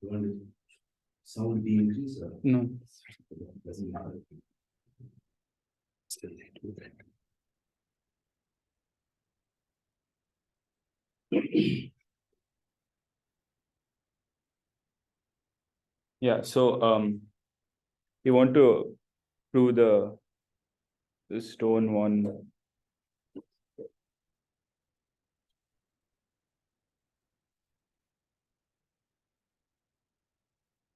You want to sound be increase or No. doesn't matter. Still they do that. Yeah, so you want to prove the stone one.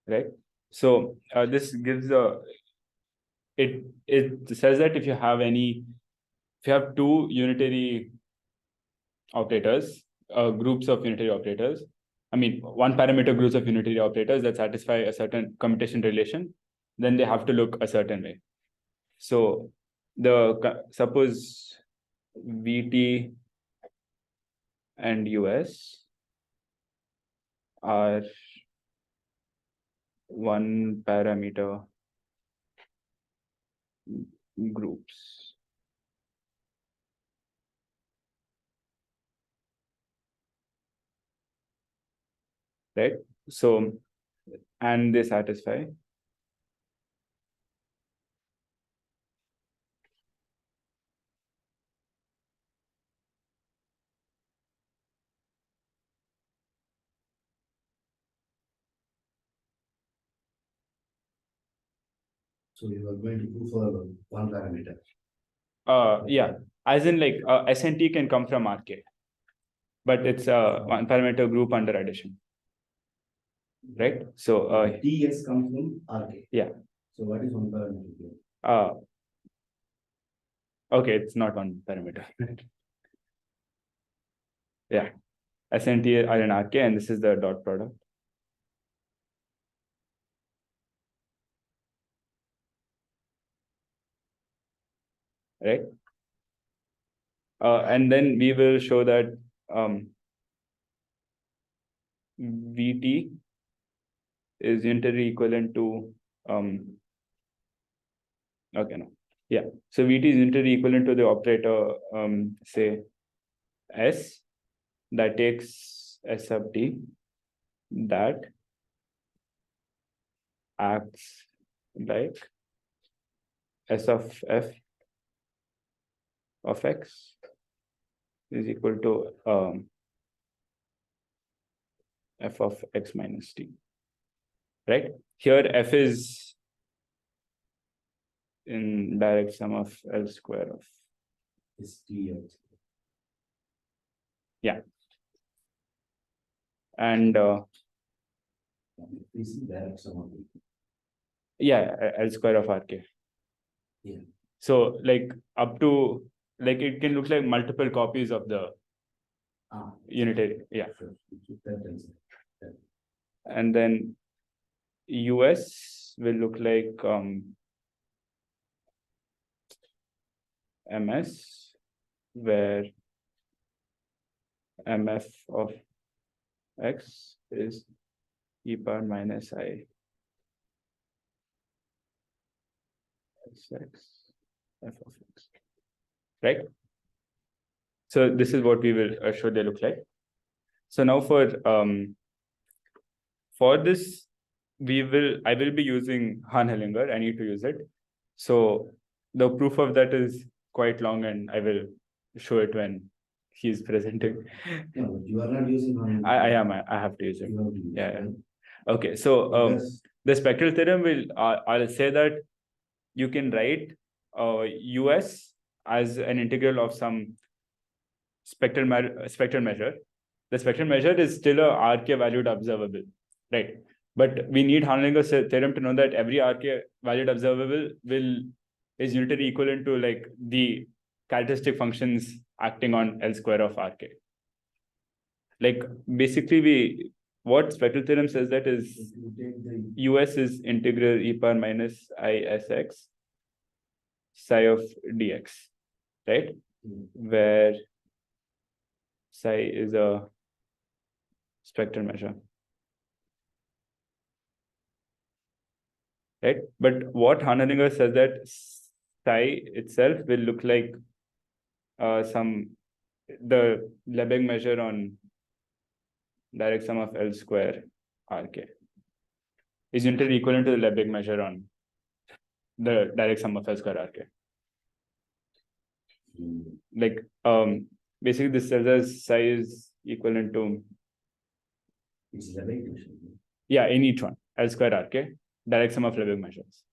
Right? So this gives it says that if you have two unitary operators, groups of unitary operators, I mean one parameter groups of unitary operators that satisfy a certain commutation relation, then they have to look a certain way. So suppose VT and US are one parameter groups. Right? So, and they satisfy. So you are going to prove for one parameter. Yeah, as in like SNT can come from RK, but it's a one parameter group under addition. Right? So TS comes from RK. Yeah. So what is one parameter here? Okay, it's not one parameter. Yeah. SNT are in RK, and this is the dot product. Right? And then we will show that VT is unitary equivalent to okay, no. Yeah. So VT is unitary equivalent to the operator say S that takes S sub T that acts like S of F of X is equal to F of X minus T. Right? Here F is in direct sum of L square of Is T. Yeah. And This is direct sum of it. yeah, L square of RK. Yeah. So like up to like it can look like multiple copies of the unitary. Yeah. Sure. And then US will look like MS, where MF of X is e power minus I X F of X. Right? So this is what we will show they look like. So now for this, I will be using Han-Hellinger. I need to use it. So the proof of that is quite long, and I will show it when he's presenting. No, but you are not using Han-Hellinger. I am. I have to use it. Yeah. Okay. So Because the spectral theorem will I'll say that you can write US as an integral of some spectral measure. The spectral measure is still a RK valued observable, right? But we need Han-Hellinger's theorem to know that every RK valued observable is unitary equivalent to like the characteristic functions acting on L square of RK. Like basically what spectral theorem says that is US is integral e power minus ISX psi of dx, right? Where psi is a spectral measure. Right? But what Han-Hellinger says that psi itself will look like the Lebesgue measure on direct sum of L square RK. is unitarily equivalent to the Lebesgue measure on the direct sum of L square RK. Like basically this tells us psi is equivalent to It's Lebesgue equation. yeah in each one L square RK direct sum of Lebesgue measures.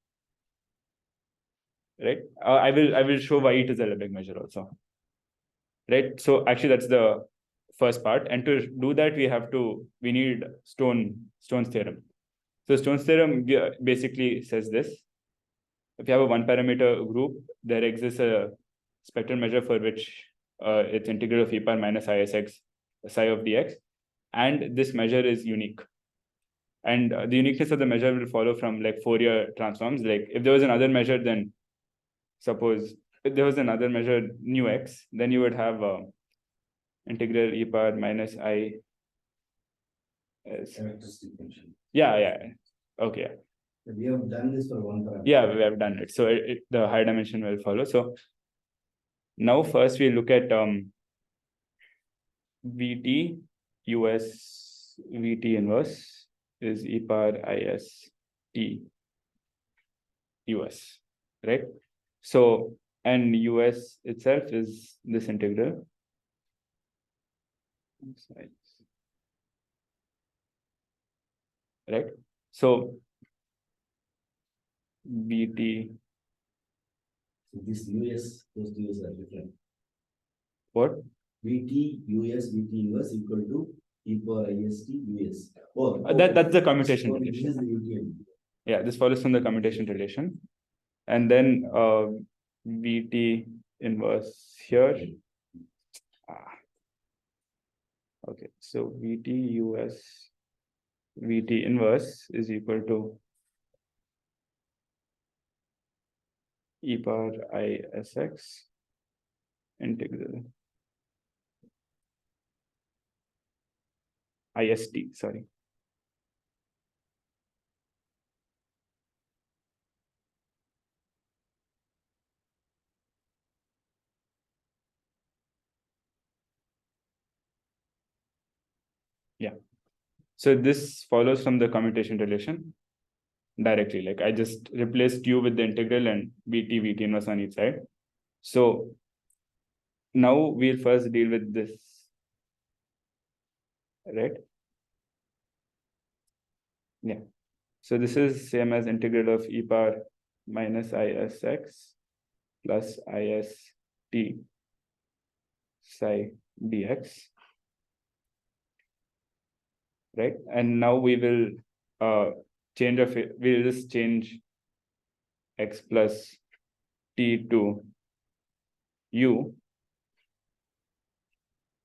Right. I will show why it is a Lebesgue measure also. Right. So actually that's the first part, and to do that we need Stone's theorem. So Stone's theorem basically says this: if you have a one parameter group, there exists a spectral measure for which it's integral of e power minus isx psi of dx, and this measure is unique. And the uniqueness of the measure will follow from like Fourier transforms. Like if there was another measure, then suppose if there was another measure nu x, then you would have integral e power minus I. Characteristic function. Yeah. Okay. We have done this for one parameter. Yeah, we have done it. So the high dimension will follow. So now first we look at Vt US Vt inverse is e power is t US, right? So and US itself is this integral. Right? So Vt. So this US, those two US are different. What? Vt US Vt inverse equal to e power ist US. That's the commutation This relation. is the UTM. Yeah, this follows from the commutation relation. And then Vt inverse here. Okay, so Vt US Vt inverse is equal to e power isx integral ist, sorry. Yeah. So this follows from the commutation relation directly. Like I just replaced u with the integral and Vt inverse on each side. So now we'll first deal with this, right? Yeah. So this is same as integral of e power minus isx plus ist psi dx, right? And now we will we'll just change x plus t to u,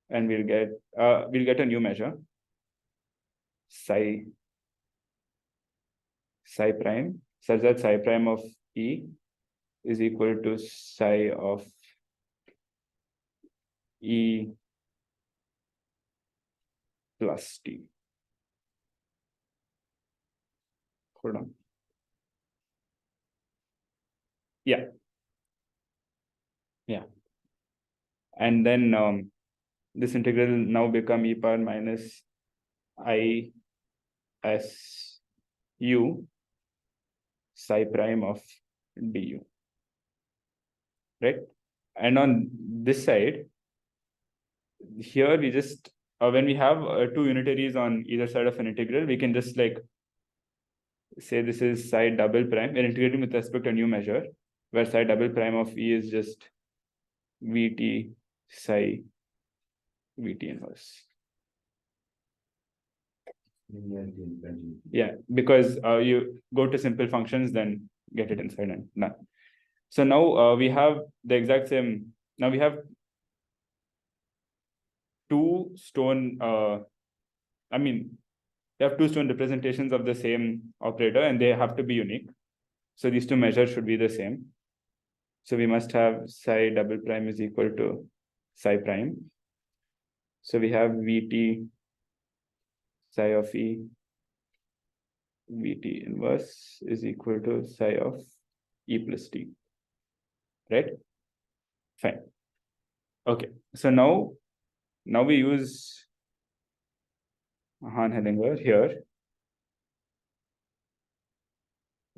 and we'll get a new measure psi prime, such that psi prime of e is equal to psi of e plus t. Hold on. Yeah. And then this integral now become e power minus I s u psi prime of du, right? And on this side, here we just when we have two unitaries on either side of an integral, we can just like say this is psi double prime. We're integrating with respect to a new measure where psi double prime of e is just Vt psi Vt inverse. Yeah, because you go to simple functions, then get it inside and none. So now we have the exact same. Now we have two stone. We have two stone representations of the same operator, and they have to be unique. So these two measures should be the same. So we must have psi double prime is equal to psi prime. So we have Vt psi of e Vt inverse is equal to psi of e plus t. Right? Fine. Okay. So now we use Hahn-Hellinger here.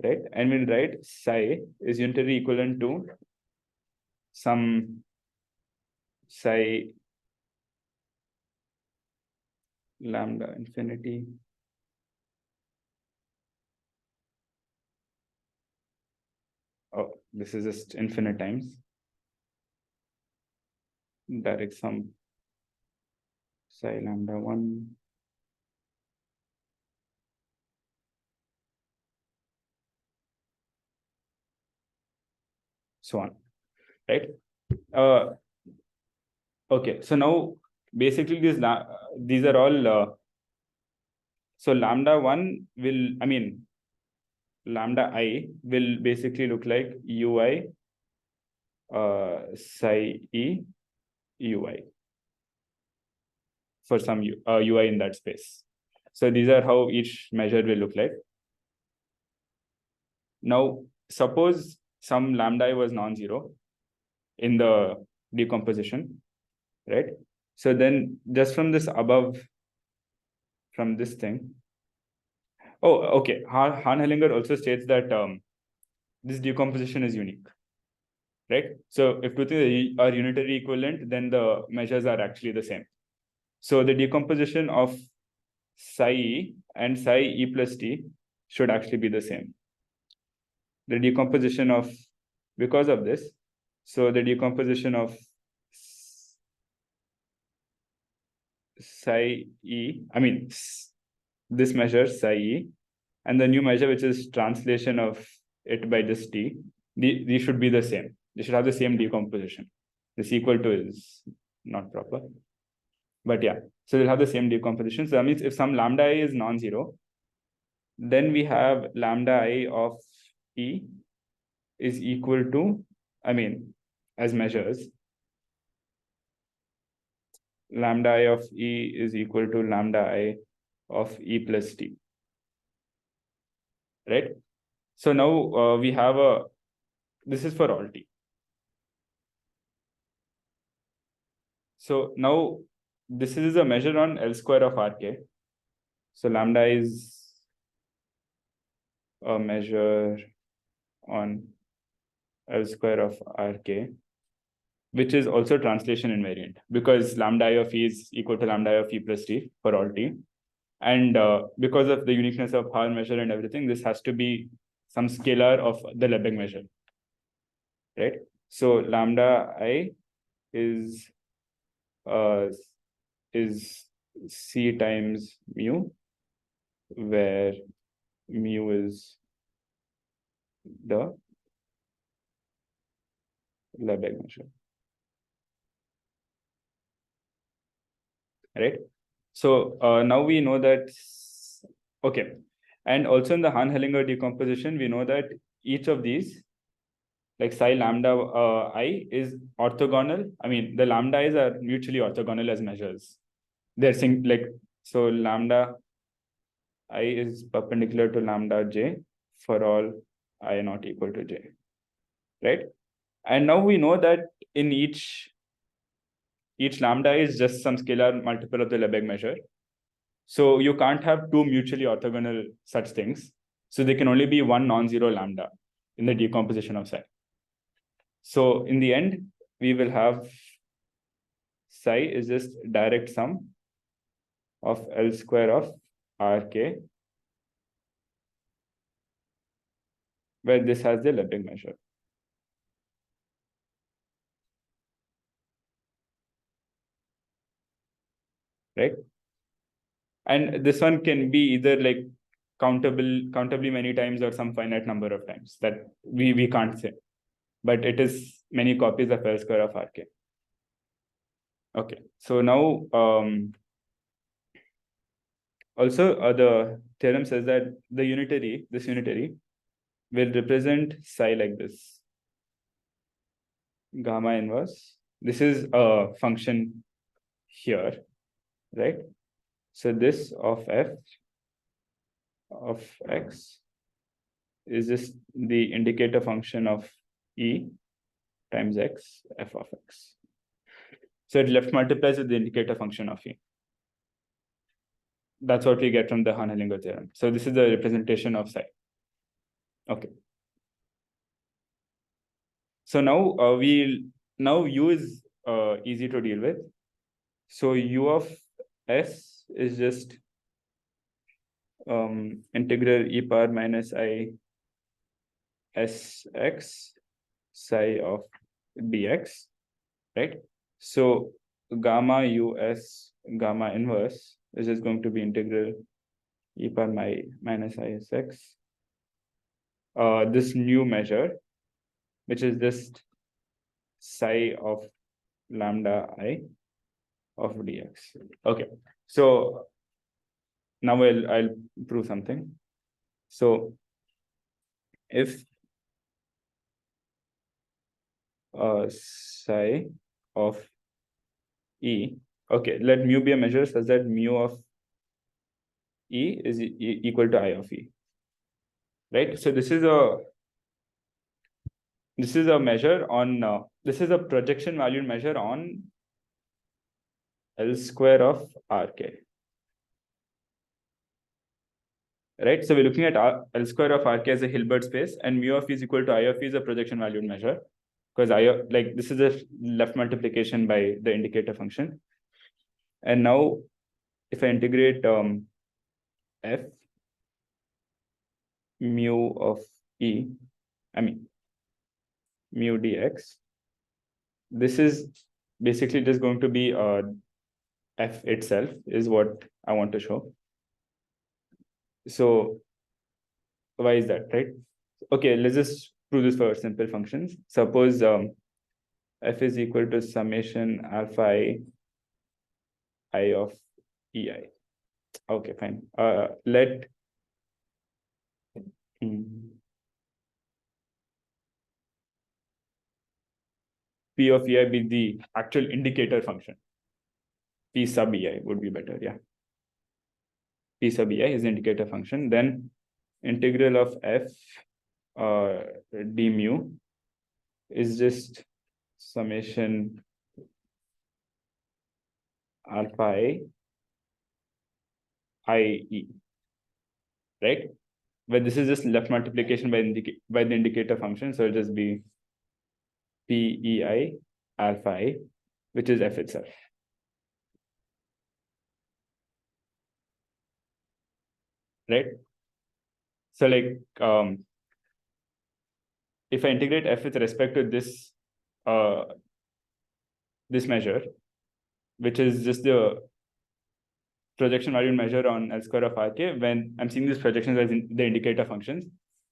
right? And we'll write psi is unitary equivalent to some psi lambda infinity this is just infinite times direct sum psi lambda 1 so on, right? Okay, so now basically these are all so lambda 1 will, I mean, lambda I will basically look like ui psi e ui for some ui in that space. So these are how each measure will look like. Now, suppose some lambda I was non-zero in the decomposition, right? So then just from this above, from this thing. Oh, okay. Hahn-Hellinger also states that this decomposition is unique, right? So if two things are unitary equivalent, then the measures are actually the same. So the decomposition of psi e and psi e plus t should actually be the same. The decomposition of, because of this, so the decomposition of psi e, I mean, this measure psi e, and the new measure, which is translation of it by this t, these should be the same. They should have the same decomposition. This equal to is not proper. But yeah, so they'll have the same decomposition. So that means if some lambda I is non-zero, then we have lambda I of E is equal to, I mean, as measures, lambda I of E is equal to lambda I of E plus T, right? So now we have this is for all T. So now this is a measure on L square of Rk. So lambda is a measure on L square of Rk, which is also translation invariant because lambda I of E is equal to lambda I of E plus T for all T. And because of the uniqueness of Hahn measure and everything, this has to be some scalar of the Lebesgue measure, right? So lambda I is C times mu, where mu is the Lebesgue measure, right? So now we know that, okay. And also in the Hahn-Hellinger decomposition, we know that each of these, like psi lambda I is orthogonal. I mean, the lambda i's are mutually orthogonal as measures. They're so lambda I is perpendicular to lambda j for all I not equal to j, right? And now we know that in each lambda is just some scalar multiple of the Lebesgue measure. So you can't have two mutually orthogonal such things. So there can only be one non-zero lambda in the decomposition of psi. So in the end, we will have psi is just direct sum of L square of Rk, where this has the Lebesgue measure. Right? And this one can be either like countably many times or some finite number of times that we can't say. But it is many copies of L square of Rk. Okay, so now also the theorem says that this unitary will represent psi like this. Gamma inverse. This is a function here, right? So this of f of x is just the indicator function of e times x, f of x. So it left multiplies with the indicator function of e. That's what we get from the Hahn-Hellinger theorem. So this is the representation of psi. Okay. So now now U is easy to deal with. So U of S is just integral e power minus I Sx psi of dx, right? So gamma US gamma inverse is just going to be integral e power minus Isx. This new measure, which is just psi of lambda I of dx. Okay, so now I'll prove something. So if psi of E, okay, let mu be a measure such that mu of E is equal to I of E, right? So this is a measure on this is a projection valued measure on L square of RK, right? So we're looking at L square of RK as a Hilbert space, and mu of E is equal to I of E is a projection valued measure, because like this is a left multiplication by the indicator function. And now if I integrate f mu of E, I mean mu dx, this is basically just going to be f itself is what I want to show. So why is that, right? Okay, let's just prove this for simple functions. Suppose f is equal to summation alpha I of ei. Okay, fine. Let p of ei be the actual indicator function. P sub ei would be better, yeah. P sub ei is the indicator function. Then integral of f d mu is just summation alpha I e, right? But this is just left multiplication by the indicator function, so it'll just be PEI alpha I, which is f itself. Right? So like if I integrate f with respect to this this measure, which is just the projection value measure on L square of RK, when I'm seeing these projections as the indicator functions,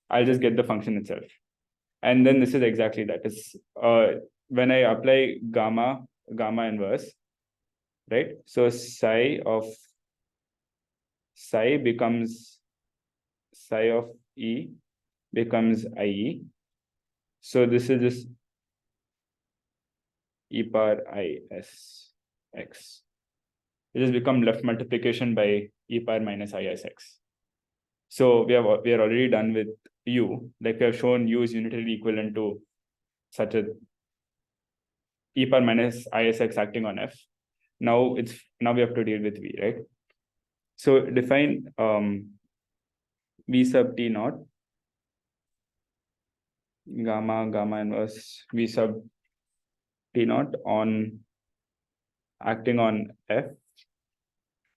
I'll just get the function itself. And then this is exactly that. It's when I apply gamma inverse, right? So psi of psi becomes psi of E becomes IE. So this is just e power IS x. It has become left multiplication by e power minus ISX. So we are already done with U. Like we have shown U is unitarily equivalent to such a e power minus ISX acting on F. Now we have to deal with V, right? So define V sub T naught gamma inverse V sub T naught on acting on F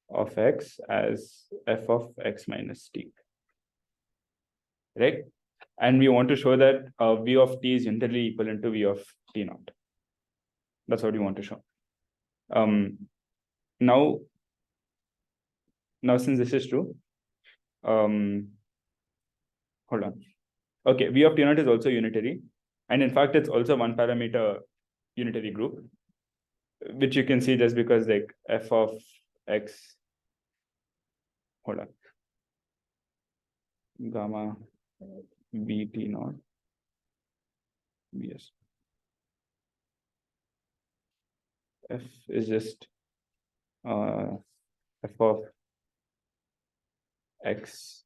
of X as F of X minus T, right? And we want to show that V of T is unitarily equivalent to V of T naught. That's what we want to show. Now since this is true, hold on. Okay, V of T naught is also unitary. And in fact, it's also one parameter unitary group, which you can see just because like F of X, hold on, gamma V T naught, yes. F is just F of X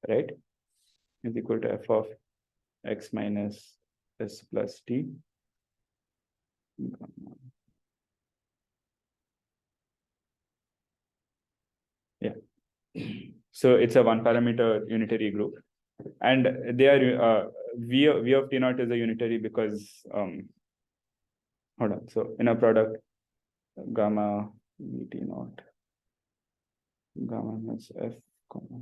right is equal to F of X minus S plus T. Yeah. So it's a one parameter unitary group. And they are V of T naught is a unitary because hold on. So in a product, gamma V T naught, gamma minus F, comma.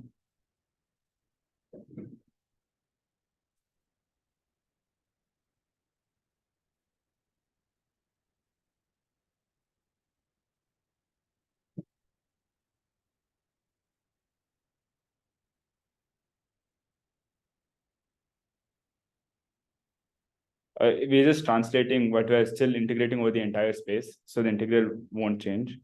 We're just translating what we're still integrating over the entire space. So the integral won't change.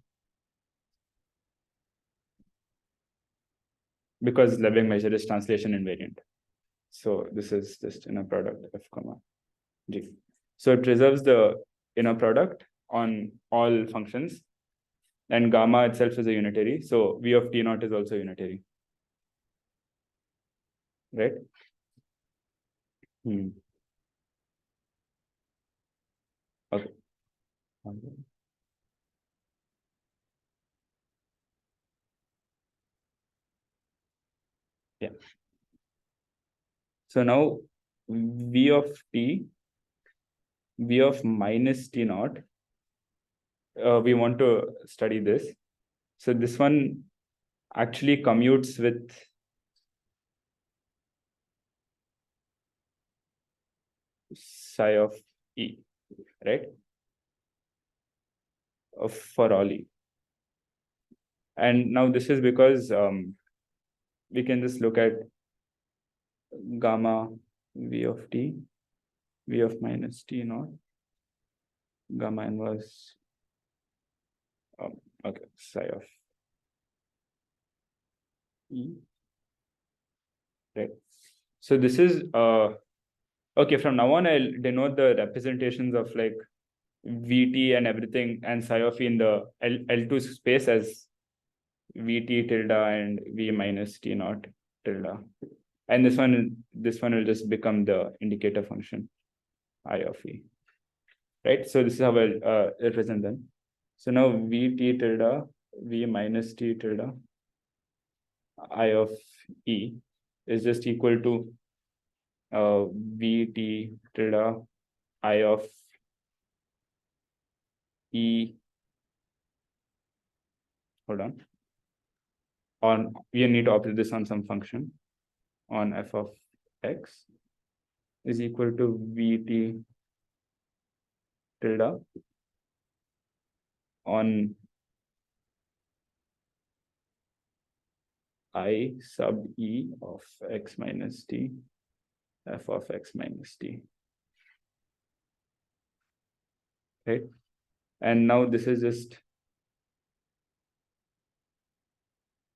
Because Lebesgue measure is translation invariant. So this is just inner product F comma G. So it reserves the inner product on all functions. And gamma itself is a unitary. So V of T naught is also unitary. Right? Okay. Yeah. So now V of T, V of minus T naught, we want to study this. So this one actually commutes with psi of E, right? For all E. And now this is because we can just look at gamma V of T, V of minus T naught, gamma inverse, okay, psi of E, right? So this is, okay, from now on, I'll denote the representations of like VT and everything and psi of E in the L2 space as VT tilde and V minus T naught tilde. And this one will just become the indicator function, I of E. Right? So this is how I'll represent them. So now VT tilde, V minus T tilde, I of E is just equal to VT tilde, I of E. Hold on. We need to operate this on some function on F of X is equal to VT tilde on I sub E of X minus T, F of X minus T. Right? And now this is just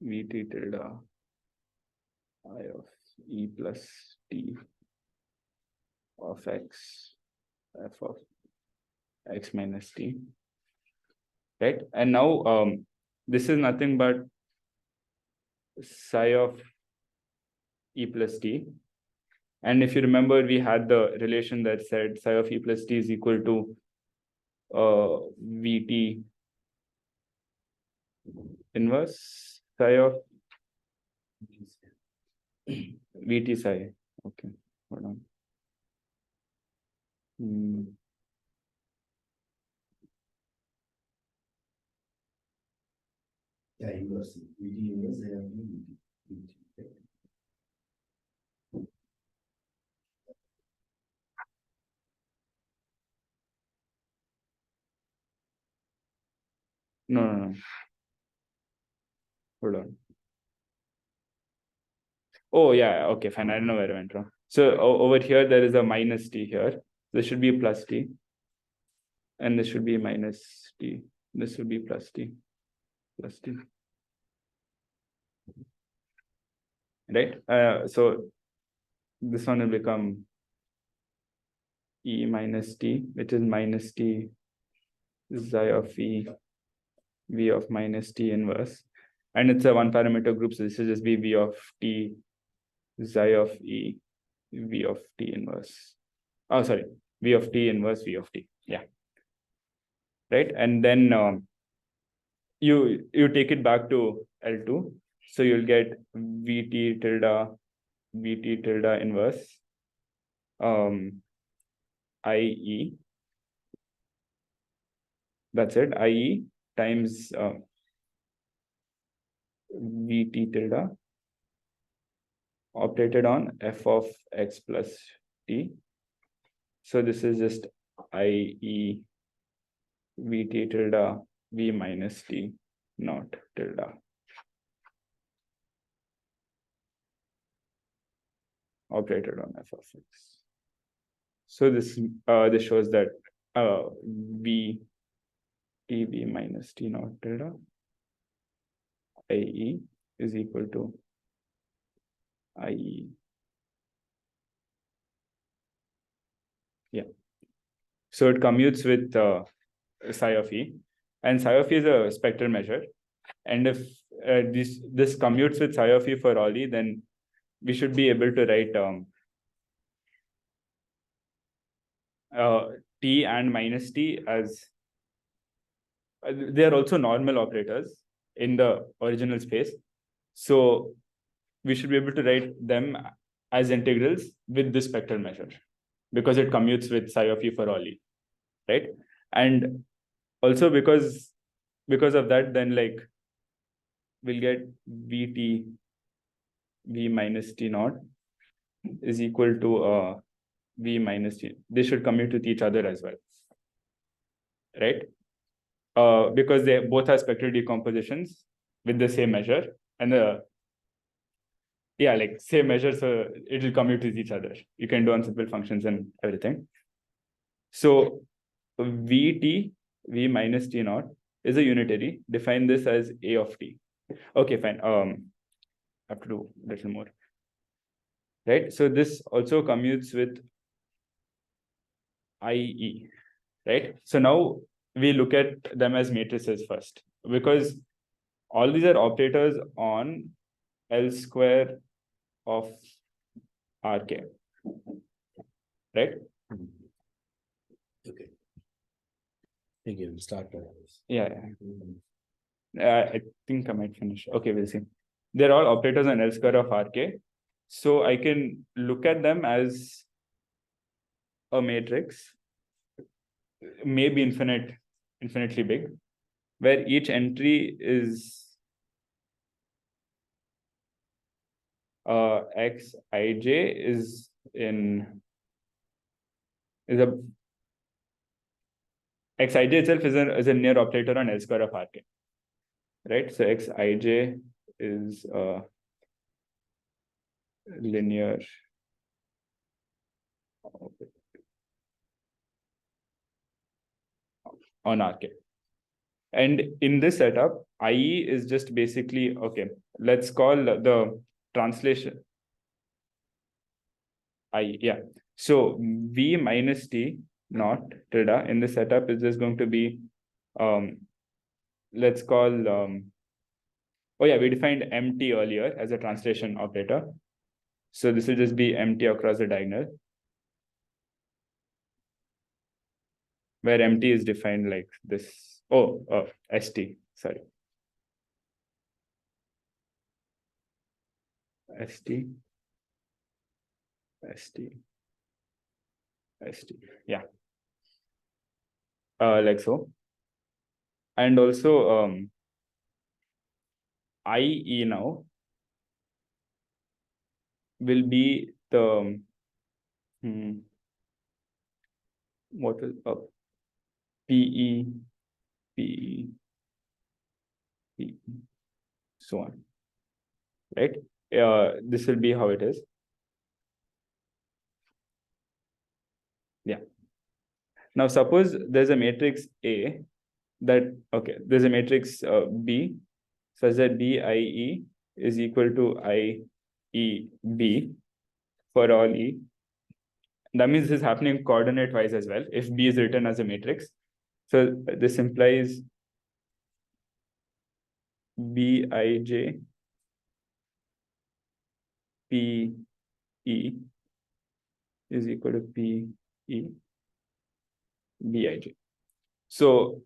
VT tilde I of E plus T of X, F of X minus T. Right? And now this is nothing but psi of E plus T. And if you remember, we had the relation that said psi of E plus T is equal to VT inverse psi of VT psi. Okay, hold on. Yeah, inverse. VT inverse, I have VT. No. Hold on. Oh, yeah. Okay, fine. I don't know where I went wrong. So over here, there is a minus T here. This should be plus T. And this should be minus T. This should be plus T. Plus T. Right? So this one will become E minus T, which is minus T psi of E, V of minus T inverse. And it's a one parameter group. So this will just be V of T psi of E, V of T inverse. Oh, sorry, V of t inverse V of t. Yeah. Right. And then you take it back to L2. So you'll get Vt tilde inverse IE. That's it. IE times Vt tilde operated on f of x plus t. So this is just IE Vt tilde V minus t not tilde. Operated on f of x. So this shows that V t V minus t not tilde IE is equal to IE. Yeah. So it commutes with psi of E, and psi of E is a spectral measure. And if this commutes with psi of E for all E, then we should be able to write t and minus t as they are also normal operators in the original space. So we should be able to write them as integrals with this spectral measure because it commutes with psi of E for all E, right? And also because of that, then like we'll get Vt V minus T naught is equal to V minus T. They should commute with each other as well, right? Because they both have spectral decompositions with the same measure, and yeah, like same measure, so it will commute with each other. You can do on simple functions and everything. So Vt V minus T naught is a unitary. Define this as A of T. Okay, fine. I have to do a little more. Right. So this also commutes with IE. Right. So now we look at them as matrices first, because all these are operators on L square of Rk. Right. Okay. Again, start. Yeah. I think I might finish. Okay, we'll see. They're all operators on L square of Rk. So I can look at them as a matrix, maybe infinitely big, where each entry is xij is a xij itself is a near operator on L square of Rk, right? So xij is a linear on Rk. And in this setup, IE is just basically, okay, let's call the translation I, yeah. So V minus T not tilde in this setup is just going to be, let's call, oh yeah, we defined MT earlier as a translation operator. So this will just be MT across the diagonal, where MT is defined like this. Oh, ST, sorry. ST, yeah. Like so. And also IE now will be the what will PE, PE, PE, so on, right? This will be how it is. Yeah. Now suppose there's a matrix A that, okay, there's a matrix B such that BIE is equal to IEB for all E. That means this is happening coordinate wise as well if B is written as a matrix. So this implies BIJ PE is equal to PE E Bij. So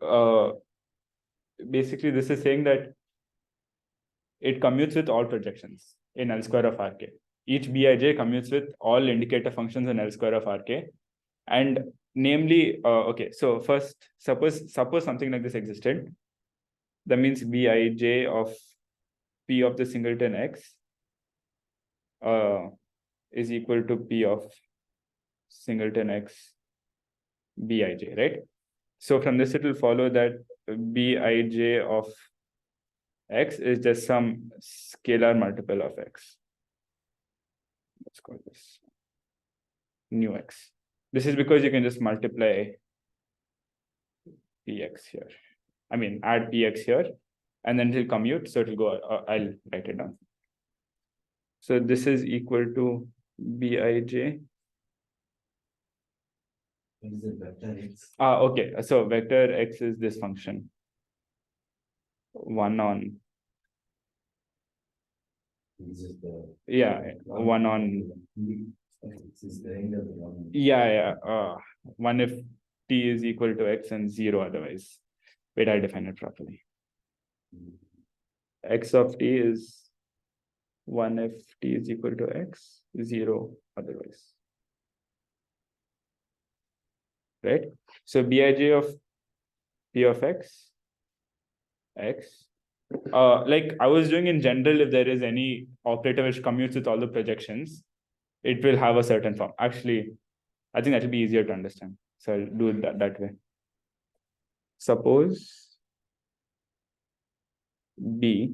basically this is saying that it commutes with all projections in L square of Rk. Each Bij commutes with all indicator functions in L square of Rk. And namely, okay, so first, suppose something like this existed. That means Bij of P of the singleton X is equal to P of singleton X Bij, right? So from this, it will follow that Bij of X is just some scalar multiple of X. Let's call this nu X. This is because you can just multiply Px here. I mean, add Px here, and then it will commute. So it will go, I'll write it down. So this is equal to Bij. What is it, vector X? Okay. So vector X is this function. 1 on. This is the. Yeah, 1 on. Okay, this is the end of the one. Yeah. 1 if t is equal to X and 0 otherwise. Wait, I define it properly. X of t is 1 if t is equal to X, 0 otherwise. Right? So Bij of P of X, like I was doing in general, if there is any operator which commutes with all the projections, it will have a certain form. Actually, I think that will be easier to understand. So I'll do it that way. Suppose B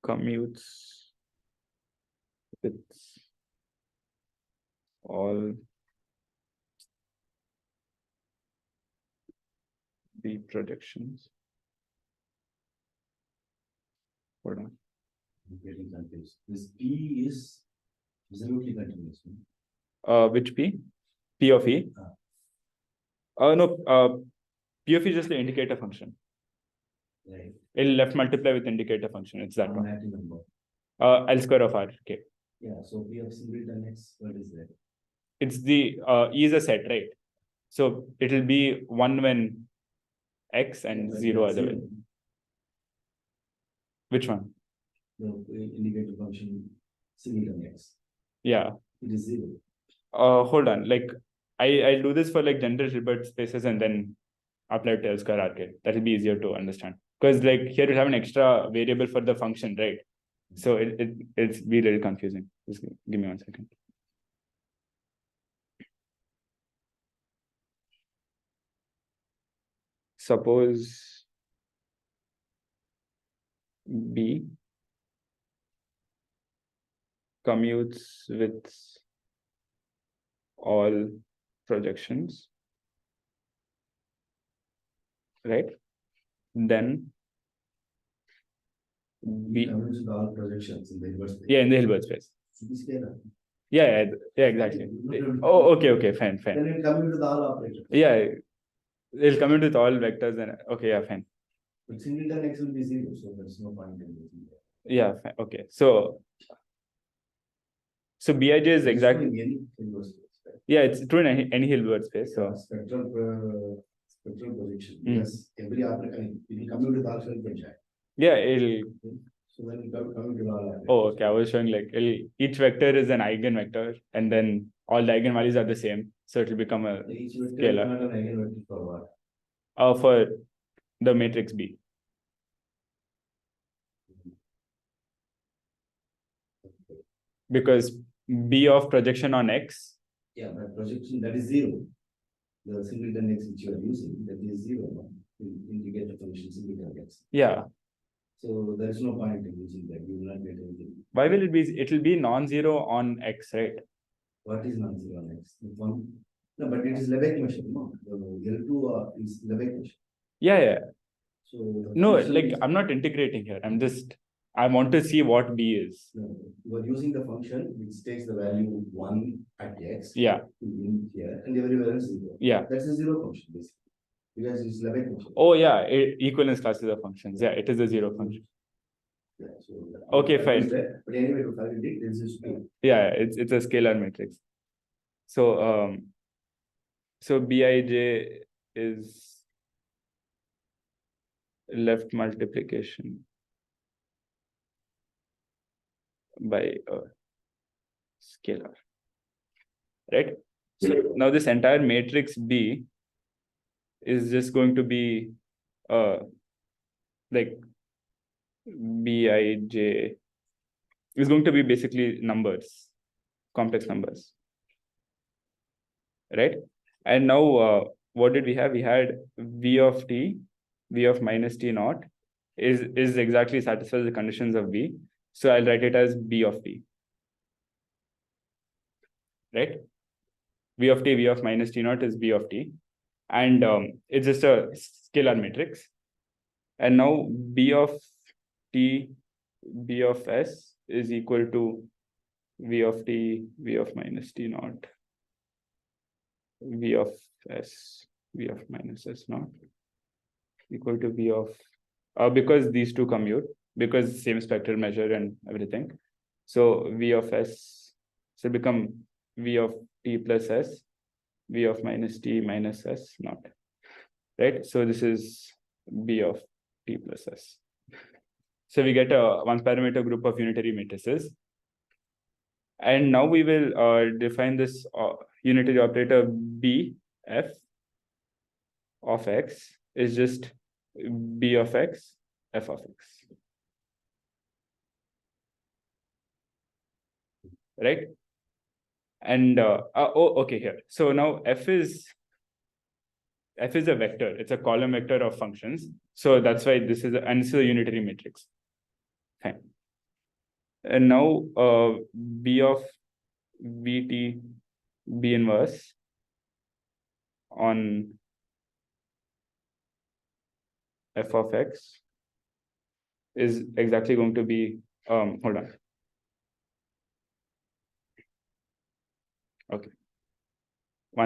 commutes with all the projections. Hold on. I'm getting confused. This P is absolutely continuous. No? Which P? P of E? No, P of E is just the indicator function. Right. It'll left multiply with indicator function. It's that one. Automatic number. L square of R. Okay. Yeah, so P of singleton X, what is that? It's the E is a set, right? So it will be 1 when X and But 0 that's otherwise. Which one? The indicator function singleton X. Yeah. It is 0. Hold on. Like I'll do this for like general Hilbert spaces and then apply it to L square R. That will be easier to understand. Because like here we have an extra variable for the function, right? So it's be really confusing. Just give me 1 second. Suppose B commutes with all projections, right? Then B, Commutes with all projections in the Hilbert space. yeah, in the Hilbert space. Should be scalar. Yeah, exactly. Oh, okay, fine. Then it commutes with all operators. Yeah, it'll commute with all vectors and okay, yeah, fine. But singleton X will be 0, so there's no point in using that. Yeah, fine. Okay. So Bij is exactly. Any Hilbert space, right? Yeah, it's true in any Hilbert space. So Spectral projection. Yes, every operator, I mean, it will commute with all self-project. yeah, it'll. So then it will commute with all operators. Oh, okay. I was showing like each vector is an eigenvector, and then all the eigenvalues are the same, so it will become a Each vector scalar. is not an eigenvector for what? For the matrix B. Because B of projection on X. Yeah, but projection that is 0. The singleton X which you are using, that is 0. No? You indicate the function singleton X. Yeah. So there is no point in using that. You will not get anything. Why will it be? It will be non-zero on X, right? What is non-zero on X? The one. No, but it is Lebesgue machine. No, the L2 is Lebesgue machine. Yeah. So the No, function like is- I'm not integrating here. I want to see what B is. No, you are using the function which takes the value 1 at X. Yeah. In here and everywhere else 0. Yeah. That's a 0 function basically. Because it's Lebesgue function. Oh, yeah. Equivalence classes of functions. Yeah, it is a 0 function. Yeah, so Okay, fine. But anyway, to calculate it, this is two. Yeah, it's a scalar matrix. So so Bij is left multiplication by a scalar, right? So now this entire matrix B is just going to be like Bij is going to be basically numbers, complex numbers, right? And now what did we have? We had V of t, V of minus t naught is exactly satisfies the conditions of B. So I'll write it as B of t, right? V of t, V of minus t naught is B of t. And it's just a scalar matrix. And now B of t, B of s is equal to V of t, V of minus t naught, V of s, V of minus s naught equal to V of, because these two commute, because same spectral measure and everything. So V of s should become V of t plus s, V of minus t minus s naught, right? So this is B of t plus s. So we get a one parameter group of unitary matrices. And now we will define this unitary operator B f of x is just B of x, f of x. Right? And okay, here. So now f is a vector. It's a column vector of functions. So that's why this is a unitary matrix. Fine. And now B of Vt B inverse on f of x is exactly going to be hold on. Okay.